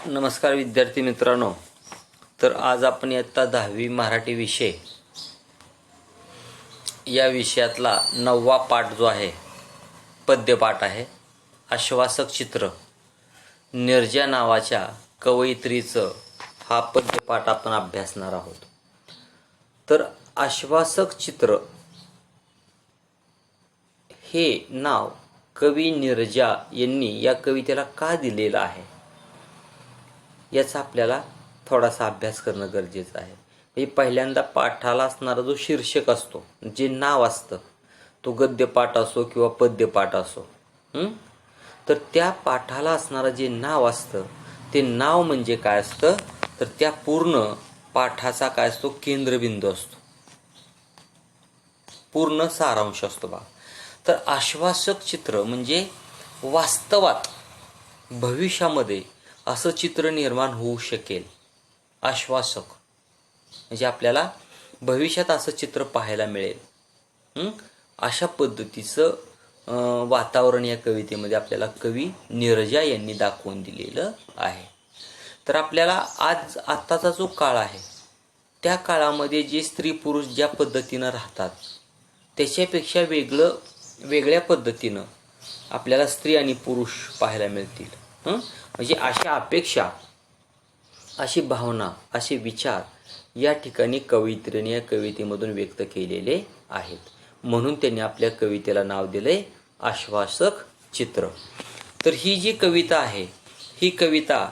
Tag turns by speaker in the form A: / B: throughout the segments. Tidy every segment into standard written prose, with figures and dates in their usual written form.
A: नमस्कार विद्यार्थी मित्रांनो. तर आज आपण इयत्ता 10वी मराठी विषय या विषयातला 9वा पाठ जो आहे पद्यपाठ आहे. आश्वासक चित्र निर्जा नावाच्या कवयित्रीचं हा पद्यपाठ आपण अभ्यासणार आहोत. तर आश्वासक चित्र हे नाव कवी निर्जा यांनी या कवितेला का दिलेलं आहे याचा आपल्याला थोडासा अभ्यास करणं गरजेचं आहे. म्हणजे पहिल्यांदा पाठाला असणारा जो शीर्षक असतो, जे नाव असतं, तो गद्यपाठ असो किंवा पद्यपाठ असो, तर त्या पाठाला असणारं जे नाव असतं ते नाव म्हणजे काय असतं, तर त्या पूर्ण पाठाचा काय असतो, केंद्रबिंदू असतो, पूर्ण सारांश असतो बा. तर आश्वासक चित्र म्हणजे वास्तवात भविष्यामध्ये असं चित्र निर्माण होऊ शकेल. आश्वासक म्हणजे आपल्याला भविष्यात असं चित्र पाहायला मिळेल, अशा पद्धतीचं वातावरण या कवितेमध्ये आपल्याला कवी निर्जा यांनी दाखवून दिलेलं आहे. तर आपल्याला आत्ताचा जो काळ आहे त्या काळामध्ये जे स्त्री पुरुष ज्या पद्धतीनं राहतात त्याच्यापेक्षा वेगळ्या पद्धतीनं आपल्याला स्त्री आणि पुरुष पाहायला मिळतील. म्हणजे अशा अपेक्षा, अशी भावना, असे विचार या ठिकाणी कवयित्रीने या कवितेमधून व्यक्त केलेले आहेत. म्हणून त्यांनी आपल्या कवितेला नाव दिले आश्वासक चित्र. तर ही जी कविता आहे ही कविता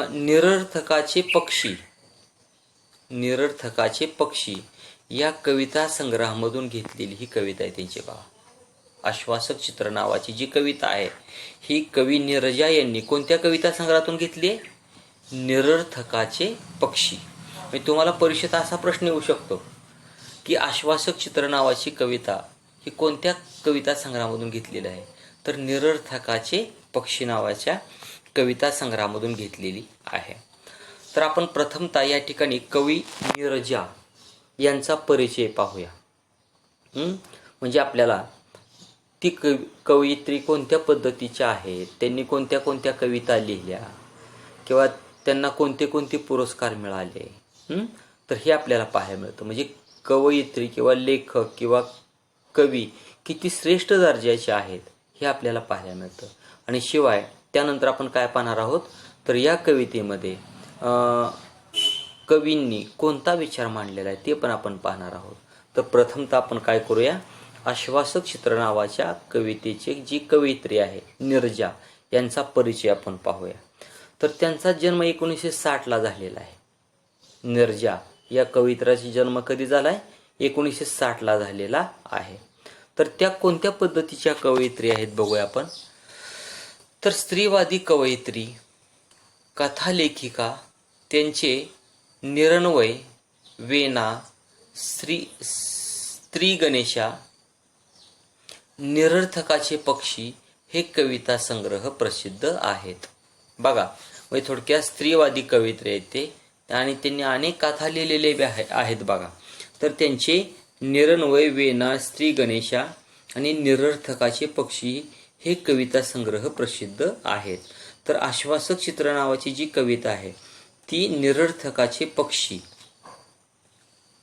A: निरर्थकाचे पक्षी या कविता संग्रहामधून घेतलेली ही कविता आहे त्यांची बा. आश्वासक चित्र नावाची जी कविता आहे ही कवी निर्जा यांनी कोणत्या कविता संग्रहातून घेतली? निरर्थकाचे पक्षी. म्हणजे तुम्हाला परीक्षेत असा प्रश्न येऊ शकतो की आश्वासक चित्र नावाची कविता ही कोणत्या कविता संग्रहामधून घेतलेली आहे? तर निरर्थकाचे पक्षी नावाच्या कविता संग्रहामधून घेतलेली आहे. तर आपण प्रथमतः या ठिकाणी कवी निर्जा यांचा परिचय पाहूया. म्हणजे आपल्याला ती कवयित्री कोणत्या पद्धतीच्या आहेत, त्यांनी कोणत्या कोणत्या कविता लिहिल्या किंवा त्यांना कोणते कोणते पुरस्कार मिळाले, तर हे आपल्याला पाहायला मिळतं. म्हणजे कवयित्री किंवा लेखक किंवा कवी किती श्रेष्ठ दर्जाचे आहेत हे आपल्याला पाहायला मिळतं. आणि शिवाय त्यानंतर आपण काय पाहणार आहोत, तर या कवितेमध्ये कवींनी कोणता विचार मांडलेला आहे ते पण आपण पाहणार आहोत. तर प्रथमतः आपण काय करूया, आश्वासक चित्र नावाच्या कवितेची जी कवयित्री आहे निर्जा यांचा परिचय आपण पाहूया. तर त्यांचा जन्म 1960 झालेला आहे. निर्जा या कवयित्रीचा जन्म कधी झाला आहे? 1960 झालेला आहे. तर त्या कोणत्या पद्धतीच्या कवयित्री आहेत बघूया आपण. तर स्त्रीवादी कवयित्री, कथालेखिका, त्यांचे निरन्वय, वेना, स्त्री गणेशा, निरर्थकाचे पक्षी हे कविता संग्रह प्रसिद्ध आहेत. बघा, म्हणजे थोडक्यात स्त्रीवादी कवयित्री आहेत ते आणि त्यांनी अनेक कथा लिहिलेले आहेत बघा. तर त्यांचे निरन्वय, वेना, स्त्री गणेशा आणि निरर्थकाचे पक्षी हे कविता संग्रह प्रसिद्ध आहेत. तर आश्वासक चित्र नावाची जी कविता आहे ती निरर्थकाचे पक्षी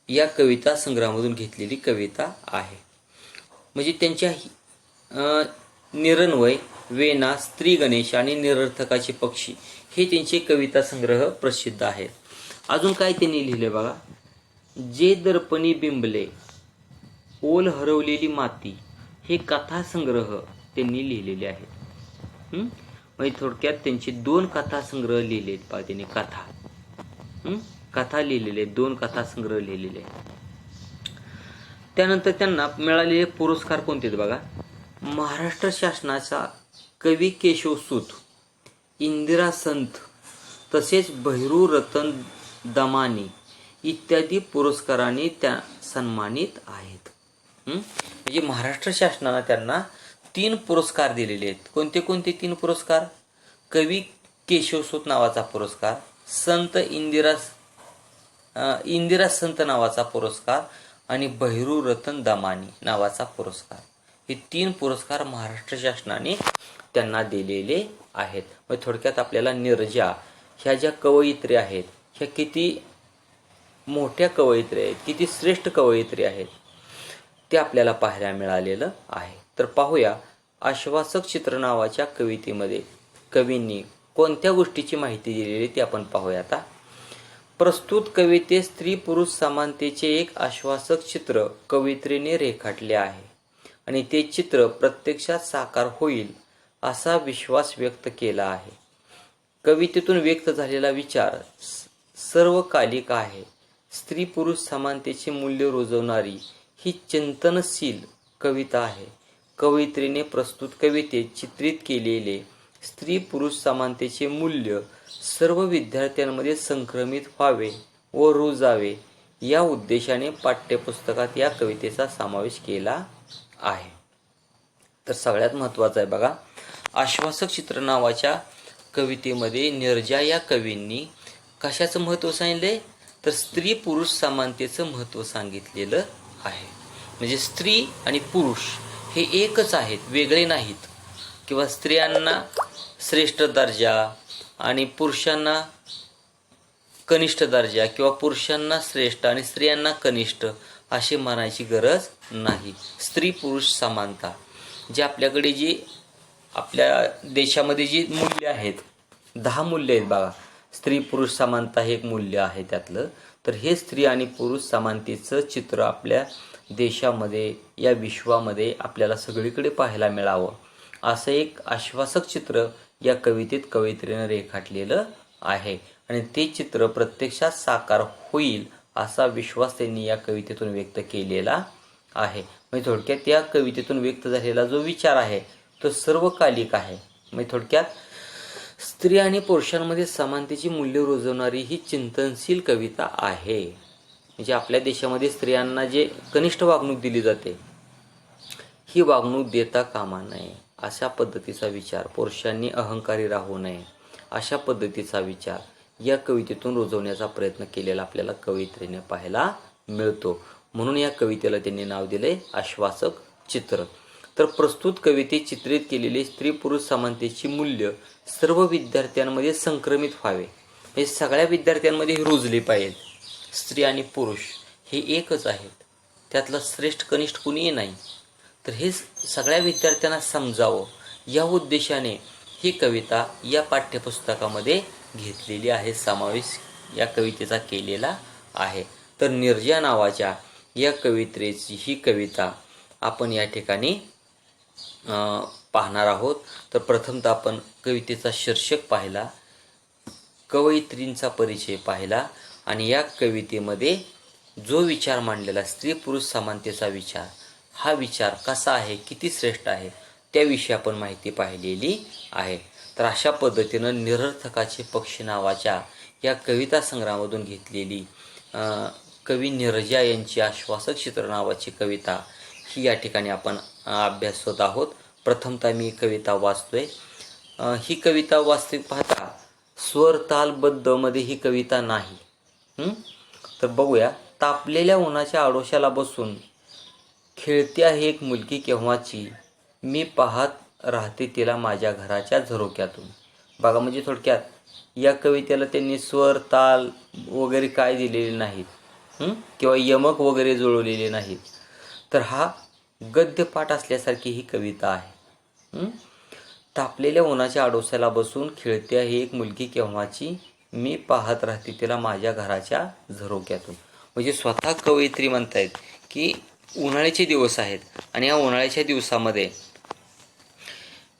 A: या कविता संग्रहामधून घेतलेली कविता आहे. म्हणजे त्यांच्या निरन्वय, वेना, स्त्री गणेश आणि निरर्थकाचे पक्षी हे त्यांचे कविता संग्रह प्रसिद्ध आहेत. अजून काय त्यांनी लिहिले बघा. जे दर्पणी बिंबले, ओल हरवलेली माती हे कथासंग्रह त्यांनी लिहिलेले आहेत. म्हणजे थोडक्यात त्यांचे 2 कथासंग्रह लिहिले आहेत पहा त्यांनी. कथा लिहिलेले, 2 कथासंग्रह लिहिलेले. त्यानंतर त्यांना मिळालेले पुरस्कार कोणते बघा. महाराष्ट्र शासनाचा कवी केशवसूत, इंदिरा संत तसेच बहिरू रतन दमानी इत्यादी पुरस्कारांनी त्या सन्मानित आहेत. म्हणजे महाराष्ट्र शासनानं त्यांना 3 पुरस्कार दिलेले आहेत. कोणते कोणते 3 पुरस्कार? कवी केशवसूत नावाचा पुरस्कार, संत इंदिरा संत नावाचा पुरस्कार आणि बहिरू रतन दमानी नावाचा पुरस्कार. हे 3 पुरस्कार महाराष्ट्र शासनाने त्यांना दिलेले आहेत. मग थोडक्यात आपल्याला निर्जा ह्या ज्या कवयित्री आहेत ह्या किती मोठ्या कवयित्री आहेत, किती श्रेष्ठ कवयित्री आहेत ते आपल्याला पाहायला मिळालेलं आहे. तर पाहूया आश्वासक चित्र नावाच्या कवितेमध्ये कवींनी कोणत्या गोष्टीची माहिती दिलेली ती आपण पाहूया. आता प्रस्तुत कवितेत स्त्री पुरुष समानतेचे एक आश्वासक चित्र कवयित्रीने रेखाटले आहे आणि ते चित्र प्रत्यक्षात साकार होईल असा विश्वास व्यक्त केला आहे. कवितेतून व्यक्त झालेला विचार सर्वकालिक आहे. स्त्री पुरुष समानतेचे मूल्य रुजवणारी ही चिंतनशील कविता आहे. कवयित्रीने प्रस्तुत कवितेत चित्रित केलेले स्त्री पुरुष समानतेचे मूल्य सर्व विद्यार्थ्यांमध्ये संक्रमित व्हावे व रुजावे या उद्देशाने पाठ्यपुस्तकात या कवितेचा समावेश केला आहे. तर सगळ्यात महत्त्वाचं आहे बघा, आश्वासक चित्र नावाच्या कवितेमध्ये नीरजा या कवींनी कशाचं महत्त्व सांगितले, तर स्त्री पुरुष समानतेचं महत्त्व सांगितलेलं आहे. म्हणजे स्त्री आणि पुरुष हे एकच आहेत, वेगळे नाहीत. किंवा स्त्रियांना श्रेष्ठ दर्जा आणि पुरुषांना कनिष्ठ दर्जा किंवा पुरुषांना श्रेष्ठ आणि स्त्रियांना कनिष्ठ असे म्हणायची गरज नाही. स्त्री पुरुष समानता जे आपल्याकडे जी आपल्या देशामध्ये जी मूल्य आहेत, 10 मूल्य आहेत बघा. स्त्री पुरुष समानता हे एक मूल्य आहे त्यातलं. तर हे स्त्री आणि पुरुष समानतेचं चित्र आपल्या देशामध्ये या विश्वामध्ये आपल्याला सगळीकडे पाहायला मिळावं असं एक आश्वासक चित्र या कवितेत कवयित्रीनं रेखाटलेलं आहे आणि ते चित्र प्रत्यक्षात साकार होईल असा विश्वास त्यांनी या कवितेतून व्यक्त केलेला आहे. म्हणजे थोडक्यात या कवितेतून व्यक्त झालेला जो विचार आहे तो सर्वकालिक आहे. म्हणजे थोडक्यात स्त्री आणि पुरुषांमध्ये समानतेची मूल्य रुजवणारी ही चिंतनशील कविता आहे. म्हणजे आपल्या देशामध्ये स्त्रियांना जे कनिष्ठ वागणूक दिली जाते ही वागणूक देता कामा नये अशा पद्धतीचा विचार, पुरुषांनी अहंकारी राहू नये अशा पद्धतीचा विचार या कवितेतून रुजवण्याचा प्रयत्न केलेला आपल्याला कवयित्रीने पाहायला मिळतो. म्हणून या कवितेला त्यांनी नाव दिले आश्वासक चित्र. तर प्रस्तुत कवितेत चित्रित केलेले स्त्री पुरुष समानतेची मूल्य सर्व विद्यार्थ्यांमध्ये संक्रमित व्हावे. हे सगळ्या विद्यार्थ्यांमध्ये रुजले पाहिजेत. स्त्री आणि पुरुष हे एकच आहेत, त्यातलं श्रेष्ठ कनिष्ठ कुणीही नाही. तर हे सगळ्या विद्यार्थ्यांना समजावं या उद्देशाने ही कविता या पाठ्यपुस्तकामध्ये घेतलेली आहे, समावेश या कवितेचा केलेला आहे. तर नीरजा नावाच्या या कवित्रीची ही कविता आपण या ठिकाणी पाहणार आहोत. तर प्रथमतः आपण कवितेचा शीर्षक पाहिला, कवयित्रींचा परिचय पाहिला आणि या कवितेमध्ये जो विचार मांडलेला स्त्री पुरुष समानतेचा विचार, हा विचार कसा आहे, किती श्रेष्ठ आहे त्याविषयी आपण माहिती पाहिलेली आहे. तर अशा पद्धतीनं निरर्थकाचे पक्षी नावाच्या या कविता संग्रहामधून घेतलेली कवी नीरजा यांची आश्वासक चित्र नावाची कविता ही या ठिकाणी आपण अभ्यासत आहोत. प्रथमतः मी कविता वाचतोय. ही कविता वास्तविक पाहता स्वर तालबद्धमध्ये ही कविता नाही. तर बघूया. तापलेल्या उन्हाच्या आडोशाला बसून खेळते आहे एक मुलगी केव्हाची, मी पाहत राहते तिला माझ्या घराच्या झरोक्यातून. बघा, म्हणजे थोडक्यात या कवितेला त्यांनी स्वर ताल वगैरे काय दिलेले नाहीत किंवा यमक वगैरे जुळवलेले नाहीत. तर हा गद्यपाठ असल्यासारखी ही कविता आहे. तापलेल्या उन्हाच्या आडोशाला बसून खेळते आहे एक मुलगी केव्हाची, मी पाहत राहते तिला माझ्या घराच्या झरोक्यातून. म्हणजे स्वतः कवयित्री म्हणतायत की उन्हाळ्याचे दिवस आहेत आणि या उन्हाळ्याच्या दिवसामध्ये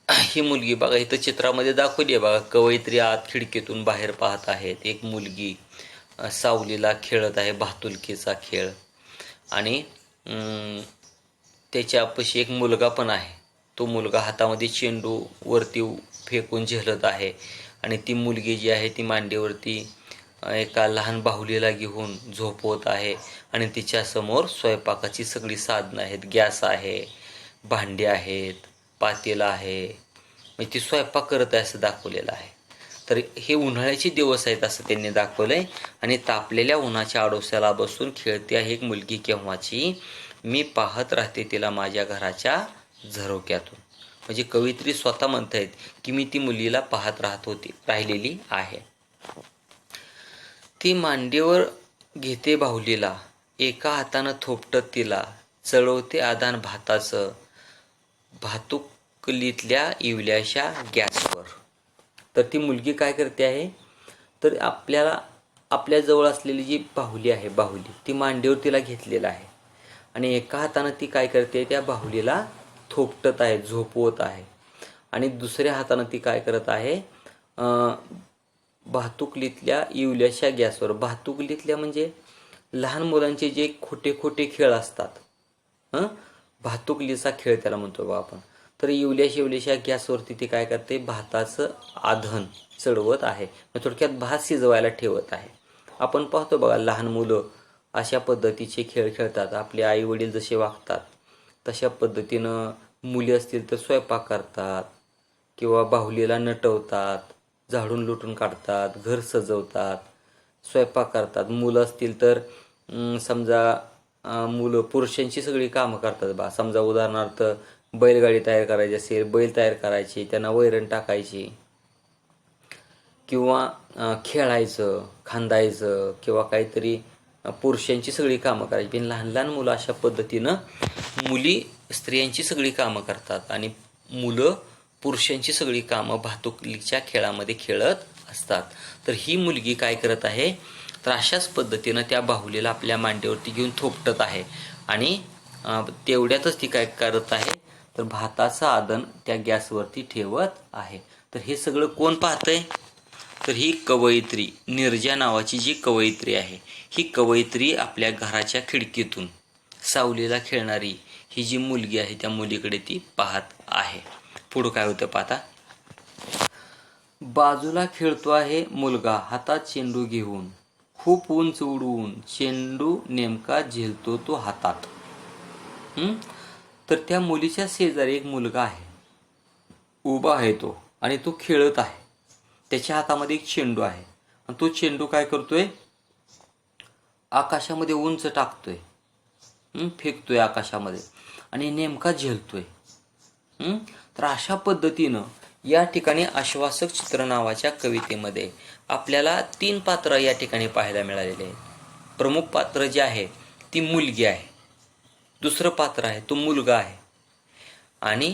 A: ही मुलगी बघा इथं चित्रामध्ये दाखवली आहे बघा. कवयित्री आत खिडकीतून बाहेर पाहत आहेत. एक मुलगी सावलीला खेळत आहे, भातुलकीचा खेळ, आणि त्याच्यापाशी एक मुलगा पण आहे. तो मुलगा हातामध्ये चेंडू वरती फेकून झेलत आहे आणि ती मुलगी जी आहे ती मांडीवरती एका लहान बाहुलीला घेऊन झोपवत आहे आणि तिच्यासमोर स्वयंपाकाची सगळी साधनं आहेत. गॅस आहे, भांडी आहेत, पातेलं आहे, म्हणजे ती स्वयंपाक करत आहे असं दाखवलेलं आहे. तर हे उन्हाळ्याचे दिवस आहेत असं त्यांनी दाखवलंय. आणि तापलेल्या उन्हाच्या आडोशाला बसून खेळते आहे एक मुलगी केव्हाची, मी पाहत राहते तिला माझ्या घराच्या झरोक्यातून. म्हणजे कवयित्री स्वतः म्हणतायत की मी ती मुलीला पाहत राहिलेली आहे. ती मांडीवर घेते बाहुलीला, एका हातानं थोपटत तिला, चढवते आदान भाताचं, भातुकलीतल्या इवल्याशा गॅसवर. तर ती मुलगी काय करते आहे, तर आपल्या जवळ असलेली जी बाहुली आहे, बाहुली ती मांडीवर तिला घेतलेलं आहे आणि एका हातानं ती काय करते, त्या बाहुलीला थोपटत आहे, झोपवत आहे आणि दुसऱ्या हातानं ती काय करत आहे, भातुकलीतल्या इवल्याशा गॅसवर. भातुकलीतल्या म्हणजे लहान मुलांचे जे खोटे खोटे खेळ असतात, भातुकलीचा खेळ त्याला म्हणतो बा आपण. तर इवल्याशा गॅसवरती ती काय करते, भाताचं आधण चढवत आहे, थोडक्यात भात शिजवायला ठेवत आहे. आपण पाहतो बघा, लहान मुलं अशा पद्धतीचे खेळ खेळतात. आपले आई वडील जसे वागतात तशा पद्धतीनं मुली असतील तर स्वयंपाक करतात किंवा बाहुलीला नटवतात, झाडून लुटून काढतात, घर सजवतात, स्वयंपाक करतात. मुलं असतील तर समजा मुलं पुरुषांची सगळी कामं करतात बा. समजा उदाहरणार्थ बैलगाडी तयार करायची असेल, बैल तयार करायची, त्यांना वैरण टाकायची किंवा खेळायचं, खांदायचं किंवा काहीतरी पुरुषांची सगळी कामं करायची. पण लहान लहान मुलं अशा पद्धतीनं मुली स्त्रियांची सगळी कामं करतात आणि मुलं पुरुषांची सगळी कामं भातुकलीच्या खेळामध्ये खेळत असतात. तर ही मुलगी काय करत आहे, तर अशाच पद्धतीनं त्या बाहुलीला आपल्या मांडीवरती घेऊन थोपटत आहे आणि तेवढ्यातच ती काय करत आहे, तर भाताचं आधण त्या गॅसवरती ठेवत आहे. तर हे सगळं कोण पाहतंय, तर ही कवयित्री निर्जा नावाची जी कवयित्री आहे, ही कवयित्री आपल्या घराच्या खिडकीतून सावलीला खेळणारी ही जी मुलगी आहे त्या मुलीकडे ती पाहत आहे. पुढं काय होतं पाहता. बाजूला खेळतो आहे मुलगा हातात चेंडू घेऊन, खूप उंच उडवून चेंडू नेमका झेलतो तो हातात. तर त्या मुलीच्या शेजारी एक मुलगा आहे, उभा आहे तो आणि तो खेळत आहे. त्याच्या हातामध्ये एक चेंडू आहे आणि तो चेंडू काय करतोय, आकाशामध्ये उंच टाकतोय, फेकतोय आकाशामध्ये आणि नेमका झेलतोय. तर अशा पद्धतीनं या ठिकाणी आश्वासक चित्र नावाच्या कवितेमध्ये आपल्याला 3 पात्र या ठिकाणी पाहायला मिळालेले आहेत. प्रमुख पात्र जे आहे ती मुलगी आहे, दुसरं पात्र आहे तो मुलगा आहे आणि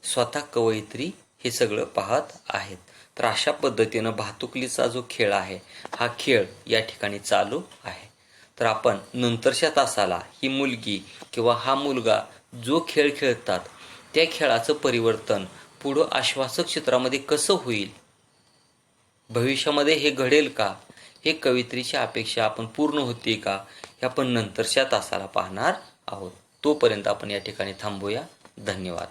A: स्वतः कवयित्री हे सगळं पाहत आहेत. तर अशा पद्धतीनं भातुकलीचा जो खेळ आहे हा खेळ या ठिकाणी चालू आहे. तर आपण नंतरच्या तासाला ही मुलगी किंवा हा मुलगा जो खेळ खेळतात त्या खेळाचं परिवर्तन पुढं आश्वासक चित्रामध्ये कसं होईल, भविष्यामध्ये हे घडेल का, हे कवयित्रीची अपेक्षा आपण पूर्ण होते का, हे आपण नंतरच्या तासाला पाहणार आहोत. तोपर्यंत आपण या ठिकाणी थांबूया. धन्यवाद.